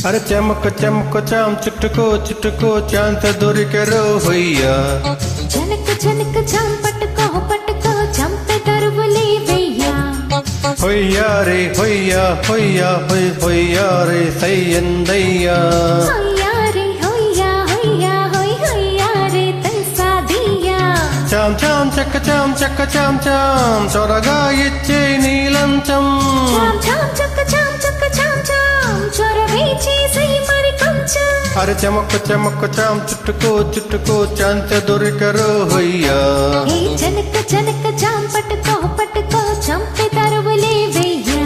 అరే చెమక చెమక చాం చుట్టుకో చుట్టుకో చాంత దొరికెరో హొయ్యా జనక జనక చాం పట్టుకో పట్టుకో చంపె తరువులే వెయ్యా హొయ్యా రే హొయ్యా హొయ్యా హొయ్ హొయ్యా రే సయ్యందయ్యా హొయ్యా రే హొయ్యా హొయ్యా హొయ్ హొయ్యా రే తల్సాదియా చాం చాం చక్క చాం త్వరగా ఇచ్చే నీలంచం చాం చాం చక్క చాం చొరవే చేసే మరి కొంచెం అరే చెమక చెమక చాం చుట్టుకో చుట్టుకో చాంత దొరికెరో హొయ్యా ఏ జనక జనక చాం పట్టుకో పట్టుకో చంపె తరువులే వెయ్యా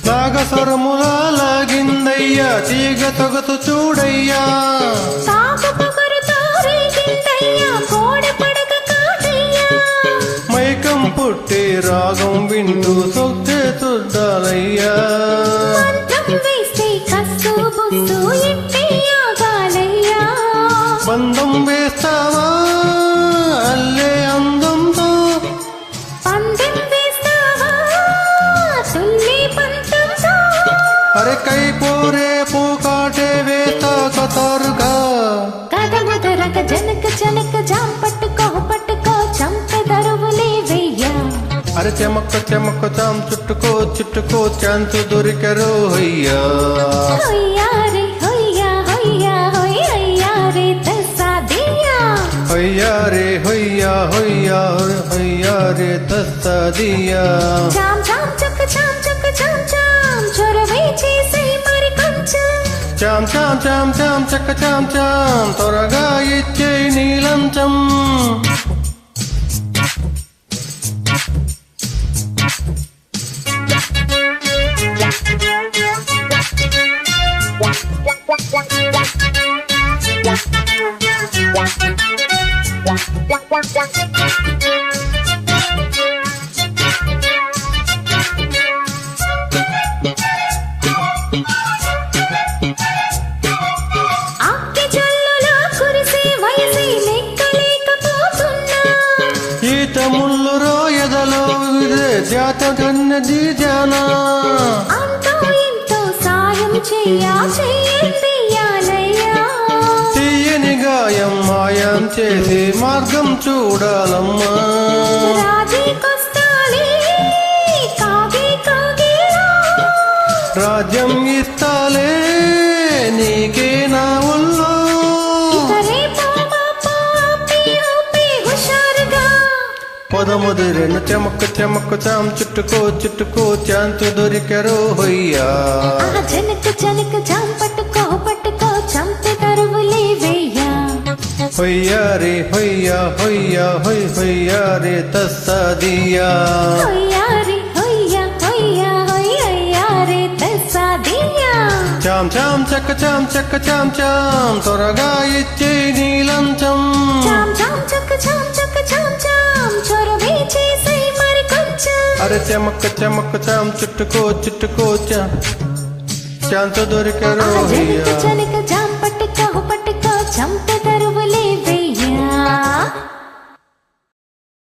నాగస్వరములా లాగిందయ్యా తీగ తొగతు చూడయ్యా మైకం పుట్టే రాగం వింటూ సొక్కే తుడ్డాలయ్యా బంధం వేస్తావా అల్లే అందంతో అరే కై పోరే పూకాటే వేతా కతారుగా జనక జనక జాం పట్టుకో పట్టుకో చంపె తరువులే వెయ్యా అరే చెమక్క చెమక్క చాం చుట్టుకో చుట్టుకో చాంతు దొరికెరో హొయ్యా హొయ్యా రే హొయ్యా హొయ్యా హొయ్ హొయ్యా రే తస్సాదియా హొయ్యా రే హొయ్యా హొయ్యా హొయ్యా రే తస్సాదియా చాం చాం చక్క చాం చొరవే చేసే మరి కొంచెం చాం చక్క చాం త్వరగా ఇచ్చే నీలంచం ఈత ముళ్ళు రోయదలో ఇదే జాత కన్నది జానా తీయని గాయం మాయం చేసి మార్గం చూడాలమ్మా రాజ్యం ఇస్తాలే నీకే నా ఉల్లో పొదముదిరెను చెమక్క చెమక్క చాం చుట్టుకో చుట్టుకో చాంతు దొరికెరో హొయ్యా జనక జనక చాం పట్టుకో పట్టుకో చంపె తరువులే వెయ్యా హొయ్యా రే హొయ్యా హొయ్యా హొయ్ హొయ్యా రే తస్సాదియా హొయ్యా రే హొయ్యా హొయ్యా హొయ్ హొయ్యా రే తస్సాదియా చాం చక్క చాం త్వరగా ఇచ్చే నీలంచం చాం చక్క చాం చొరవే చేసే మరి కొంచెం అరే చెమక్క చాం చుట్టుకో చుట్టుకో చాంత దొరికెరో జనక జాం పట్టుకో పట్టుకో చంపె తరువులే వెయ్యా